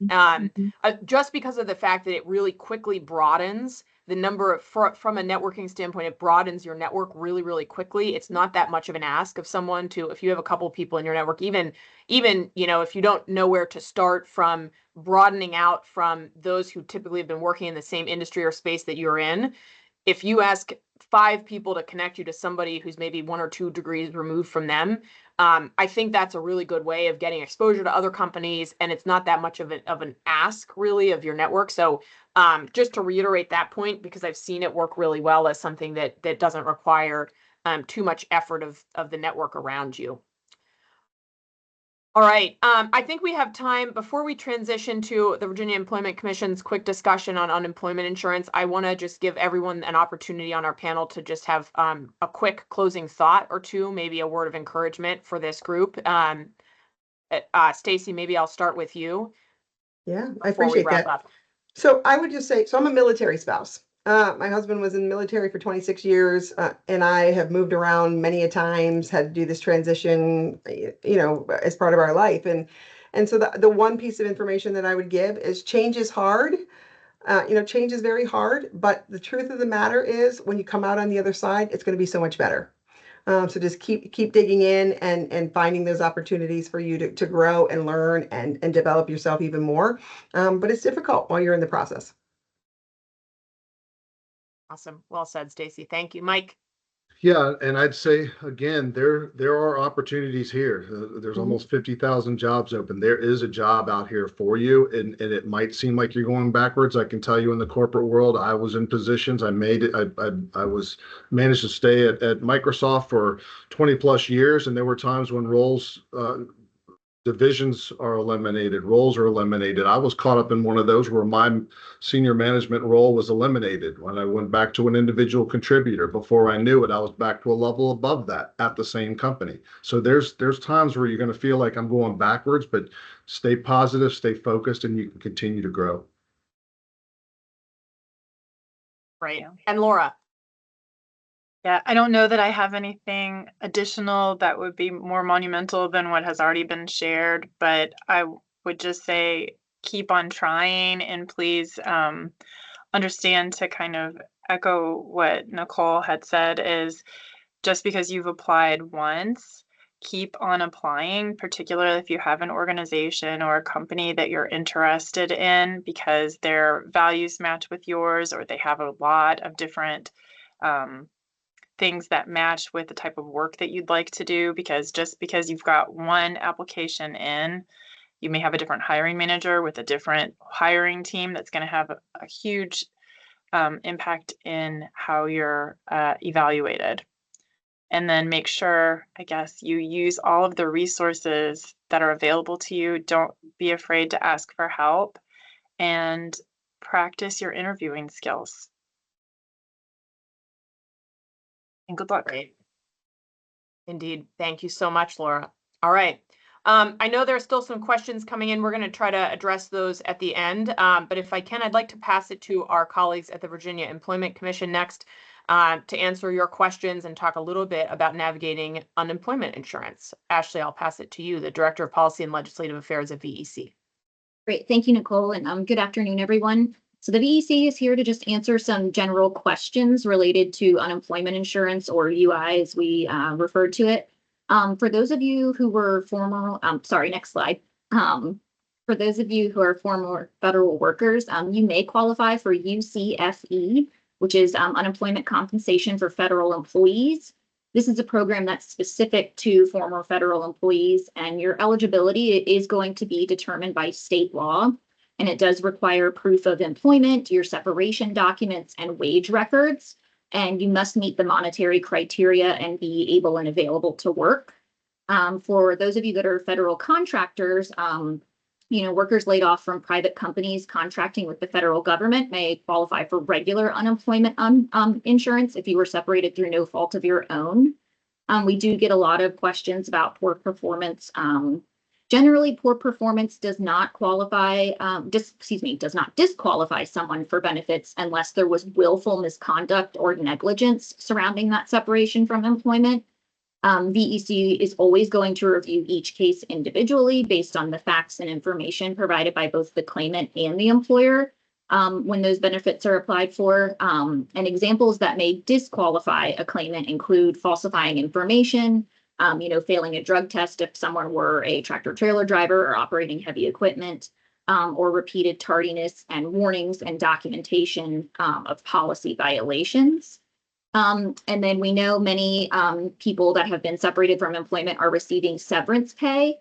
Just because of the fact that it really quickly broadens the number from a networking standpoint, it broadens your network really, really quickly. It's not that much of an ask of someone to, if you have a couple of people in your network, even, if you don't know where to start from broadening out from those who typically have been working in the same industry or space that you're in, if you ask 5 people to connect you to somebody who's maybe 1 or 2 degrees removed from them, I think that's a really good way of getting exposure to other companies, and it's not that much of an ask really of your network. So just to reiterate that point, because I've seen it work really well as something that doesn't require too much effort of the network around you. All right. I think we have time before we transition to the Virginia Employment Commission's quick discussion on unemployment insurance. I want to just give everyone an opportunity on our panel to just have a quick closing thought or two, maybe a word of encouragement for this group. Stacy, maybe I'll start with you Yeah, I before we appreciate wrap that. up. So I would just say, so I'm a military spouse. My husband was in the military for 26 years, and I have moved around many a times, had to do this transition, as part of our life. And so the one piece of information that I would give is change is hard. Change is very hard, but the truth of the matter is when you come out on the other side, it's going to be so much better. So just keep digging in and finding those opportunities for you to grow and learn and develop yourself even more. But it's difficult while you're in the process. Awesome. Well said, Stacy. Thank you. Mike. Yeah, and I'd say again, there are opportunities here. There's almost 50,000 jobs open. There is a job out here for you, and it might seem like you're going backwards. I can tell you in the corporate world, I was in positions. I made it. I was managed to stay at Microsoft for 20 plus years, and there were times when roles divisions are eliminated, roles are eliminated. I was caught up in one of those where my senior management role was eliminated when I went back to an individual contributor. Before I knew it, I was back to a level above that at the same company. So there's times where you're going to feel like I'm going backwards, but stay positive, stay focused, and you can continue to grow. Right. And Laura. Yeah, I don't know that I have anything additional that would be more monumental than what has already been shared, but I would just say keep on trying, and please understand, to kind of echo what Nicole had said, is just because you've applied once, keep on applying, particularly if you have an organization or a company that you're interested in because their values match with yours, or they have a lot of different things that match with the type of work that you'd like to do. Because just because you've got one application in, you may have a different hiring manager with a different hiring team that's going to have a huge impact in how you're evaluated. And then make sure, I guess, you use all of the resources that are available to you. Don't be afraid to ask for help, and practice your interviewing skills. And good luck. Great. Indeed. Thank you so much, Laura. All right. I know there are still some questions coming in. We're going to try to address those at the end. But if I can, I'd like to pass it to our colleagues at the Virginia Employment Commission next to answer your questions and talk a little bit about navigating unemployment insurance. Ashley, I'll pass it to you, the Director of Policy and Legislative Affairs at VEC. Great. Thank you, Nicole. And good afternoon, everyone. So the VEC is here to just answer some general questions related to unemployment insurance, or UI as we refer to it. For those of you who were former, next slide. For those of you who are former federal workers, you may qualify for UCFE, which is unemployment compensation for federal employees. This is a program that's specific to former federal employees, and your eligibility is going to be determined by state law. And it does require proof of employment, your separation documents, and wage records. And you must meet the monetary criteria and be able and available to work. For those of you that are federal contractors, workers laid off from private companies contracting with the federal government may qualify for regular unemployment insurance if you were separated through no fault of your own. We do get a lot of questions about poor performance. Generally, poor performance does not does not disqualify someone for benefits unless there was willful misconduct or negligence surrounding that separation from employment. VEC is always going to review each case individually based on the facts and information provided by both the claimant and the employer when those benefits are applied for. And examples that may disqualify a claimant include falsifying information, failing a drug test if someone were a tractor trailer driver or operating heavy equipment, or repeated tardiness and warnings and documentation of policy violations. And then we know many people that have been separated from employment are receiving severance pay.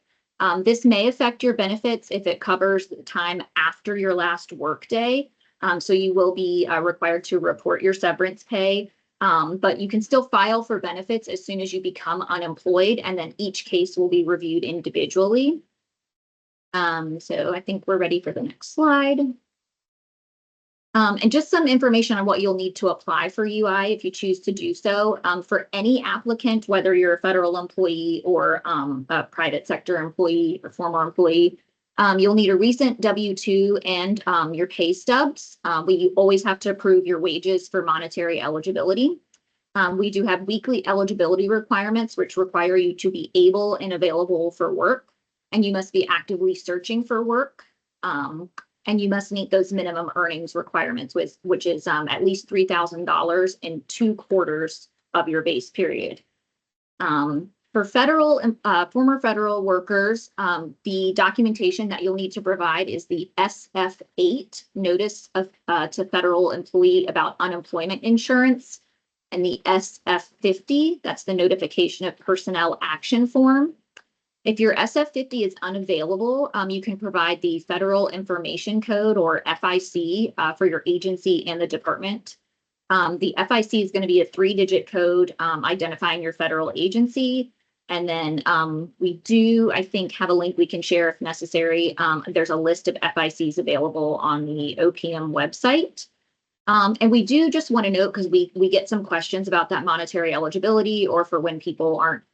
This may affect your benefits if it covers the time after your last work day. So you will be required to report your severance pay. But you can still file for benefits as soon as you become unemployed, and then each case will be reviewed individually. So I think we're ready for the next slide. And just some information on what you'll need to apply for UI if you choose to do so. For any applicant, whether you're a federal employee or a private sector employee or former employee, you'll need a recent W-2 and your pay stubs. We always have to approve your wages for monetary eligibility. We do have weekly eligibility requirements, which require you to be able and available for work, and you must be actively searching for work. And you must meet those minimum earnings requirements, which is at least $3,000 in 2 quarters of your base period. For federal former federal workers, the documentation that you'll need to provide is the SF-8 notice of to federal employee about unemployment insurance, and the SF-50, that's the notification of personnel action form. If your SF-50 is unavailable, you can provide the Federal Information Code, or FIC, for your agency and the department. The FIC is going to be a 3-digit code identifying your federal agency. And then we do, I think, have a link we can share if necessary. There's a list of FICs available on the OPM website. And we do just want to note, because we get some questions about that monetary eligibility, or for when people aren't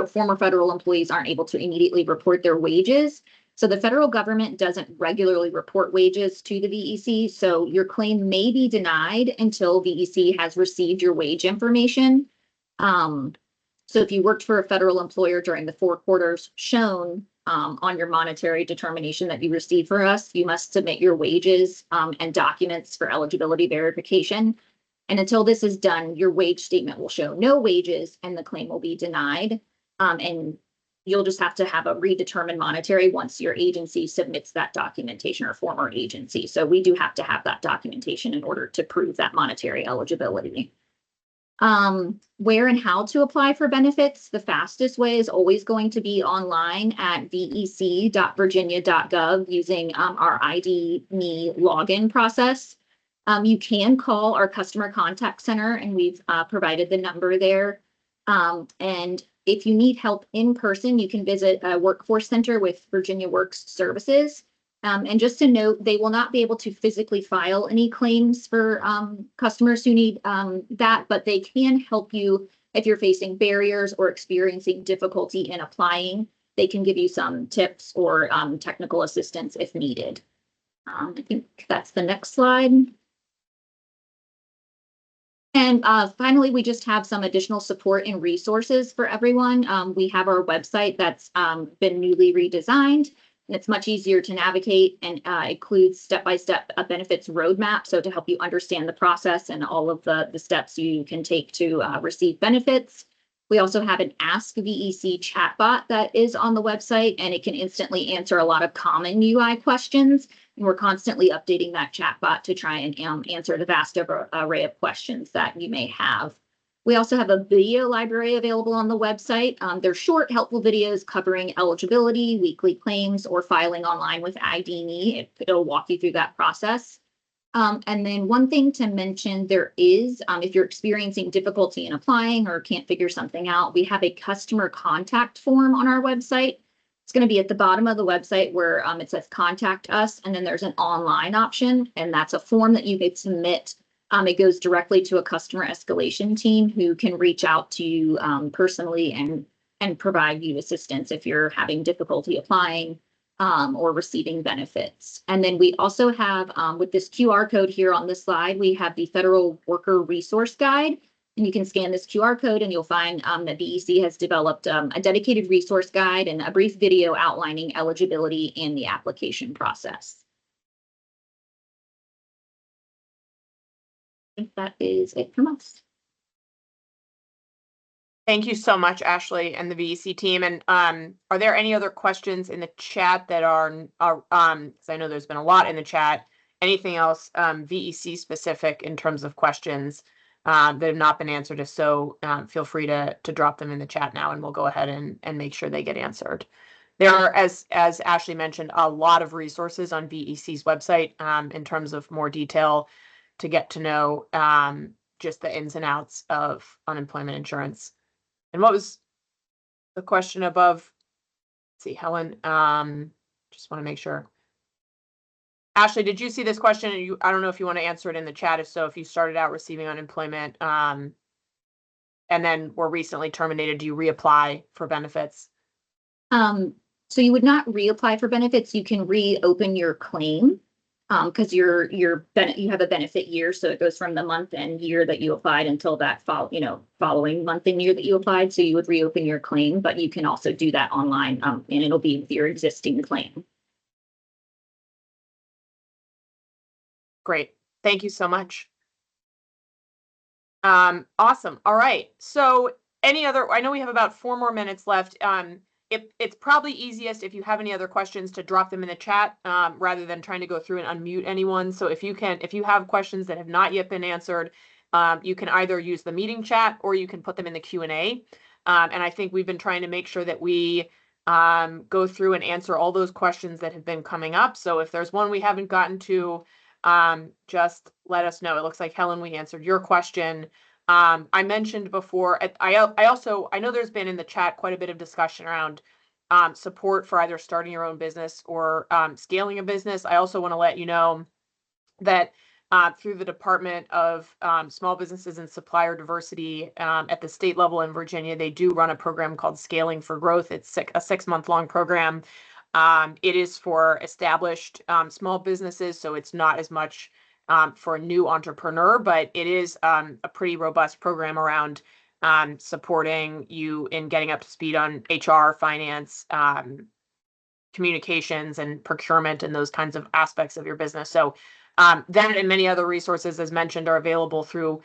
former federal employees aren't able to immediately report their wages. So the federal government doesn't regularly report wages to the VEC. So your claim may be denied until VEC has received your wage information. So if you worked for a federal employer during the 4 quarters shown on your monetary determination that you received for us, you must submit your wages and documents for eligibility verification. And until this is done, your wage statement will show no wages and the claim will be denied. And you'll just have to have a redetermined monetary once your agency submits that documentation, or former agency. So we do have to have that documentation in order to prove that monetary eligibility. Where and how to apply for benefits, the fastest way is always going to be online at vec.virginia.gov using our ID.me login process. You can call our customer contact center, and we've provided the number there. And if you need help in person, you can visit a workforce center with Virginia Works Services. And just to note, they will not be able to physically file any claims for customers who need that, but they can help you if you're facing barriers or experiencing difficulty in applying. They can give you some tips or technical assistance if needed. I think that's the next slide. And finally, we just have some additional support and resources for everyone. We have our website that's been newly redesigned, and it's much easier to navigate, and includes step-by-step benefits roadmap. So to help you understand the process and all of the steps you can take to receive benefits. We also have an Ask VEC chatbot that is on the website, and it can instantly answer a lot of common UI questions. And we're constantly updating that chatbot to try and answer the vast array of questions that you may have. We also have a video library available on the website. They're short, helpful videos covering eligibility, weekly claims, or filing online with ID.me. It'll walk you through that process. And then one thing to mention, there is, if you're experiencing difficulty in applying or can't figure something out, we have a customer contact form on our website. It's going to be at the bottom of the website where it says contact us, and then there's an online option, and that's a form that you can submit. It goes directly to a customer escalation team who can reach out to you personally and provide you assistance if you're having difficulty applying or receiving benefits. And then we also have, with this QR code here on this slide, we have the Federal Worker Resource Guide. And you can scan this QR code and you'll find that VEC has developed a dedicated resource guide and a brief video outlining eligibility and the application process. I think that is it from us. Thank you so much, Ashley and the VEC team. And are there any other questions in the chat that are because I know there's been a lot in the chat, anything else VEC specific in terms of questions that have not been answered? If so, feel free to drop them in the chat now, and we'll go ahead and make sure they get answered. There are, as Ashley mentioned, a lot of resources on VEC's website in terms of more detail to get to know just the ins and outs of unemployment insurance. And what was the question above? Let's see, Helen, just want to make sure. Ashley, did you see this question? I don't know if you want to answer it in the chat. If so, if you started out receiving unemployment, and then were recently terminated, do you reapply for benefits? So you would not reapply for benefits. You can reopen your claim. Because you have a benefit year, so it goes from the month and year that you applied until that following month and year that you applied. So you would reopen your claim, but you can also do that online, and it'll be with your existing claim. Great, thank you so much. Awesome. All right. So any other? I know we have about 4 more minutes left. It's probably easiest if you have any other questions to drop them in the chat rather than trying to go through and unmute anyone. So if you have questions that have not yet been answered, you can either use the meeting chat or you can put them in the Q&A. And I think we've been trying to make sure that we go through and answer all those questions that have been coming up. So if there's one we haven't gotten to, just let us know. It looks like, Helen, we answered your question. I mentioned before, I know there's been in the chat quite a bit of discussion around support for either starting your own business or scaling a business. I also want to let you know that through the Department of Small Businesses and Supplier Diversity at the state level in Virginia, they do run a program called Scaling for Growth. It's a 6-month-long program. It is for established small businesses, so it's not as much for a new entrepreneur, but it is a pretty robust program around supporting you in getting up to speed on HR, finance, communications, and procurement, and those kinds of aspects of your business. So that and many other resources, as mentioned, are available through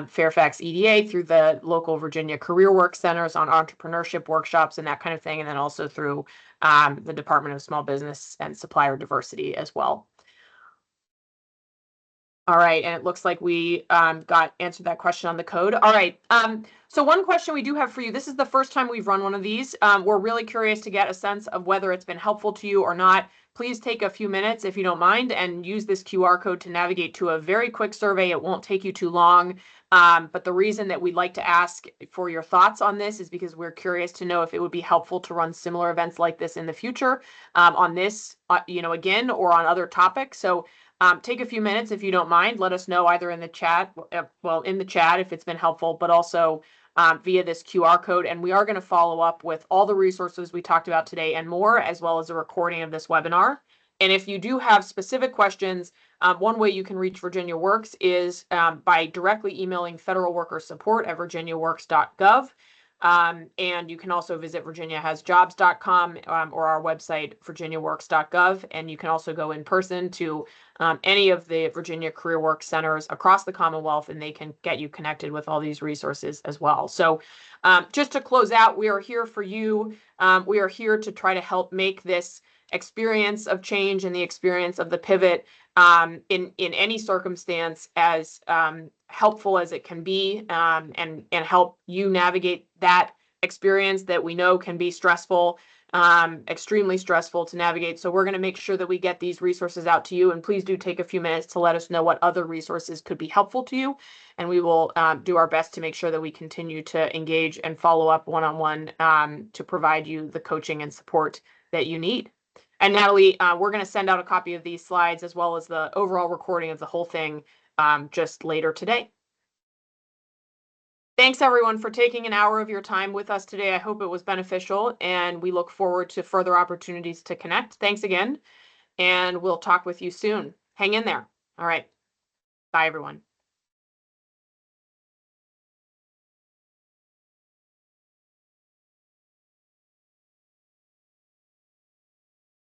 Fairfax EDA, through the local Virginia Career Work Centers on entrepreneurship workshops and that kind of thing, and then also through the Department of Small Business and Supplier Diversity as well. All right, and it looks like we answered that question on the code. All right, so one question we do have for you, this is the first time we've run one of these. We're really curious to get a sense of whether it's been helpful to you or not. Please take a few minutes, if you don't mind, and use this QR code to navigate to a very quick survey. It won't take you too long. But the reason that we'd like to ask for your thoughts on this is because we're curious to know if it would be helpful to run similar events like this in the future on this, again, or on other topics. So take a few minutes if you don't mind. Let us know either in the chat, in the chat if it's been helpful, but also via this QR code. And we are going to follow up with all the resources we talked about today and more, as well as a recording of this webinar. And if you do have specific questions, one way you can reach Virginia Works is by directly emailing federalworkersupport@virginiaworks.gov. And you can also visit virginiahasjobs.com or our website, virginiaworks.gov. And you can also go in person to any of the Virginia Career Work Centers across the Commonwealth, and they can get you connected with all these resources as well. So just to close out, we are here for you. We are here to try to help make this experience of change and the experience of the pivot in any circumstance as helpful as it can be, and help you navigate that experience that we know can be stressful, extremely stressful to navigate. So we're going to make sure that we get these resources out to you, and please do take a few minutes to let us know what other resources could be helpful to you, and we will do our best to make sure that we continue to engage and follow up one-on-one to provide you the coaching and support that you need. And Natalie, we're going to send out a copy of these slides as well as the overall recording of the whole thing just later today. Thanks everyone for taking an hour of your time with us today. I hope it was beneficial, and we look forward to further opportunities to connect. Thanks again, and we'll talk with you soon. Hang in there. All right. Bye everyone.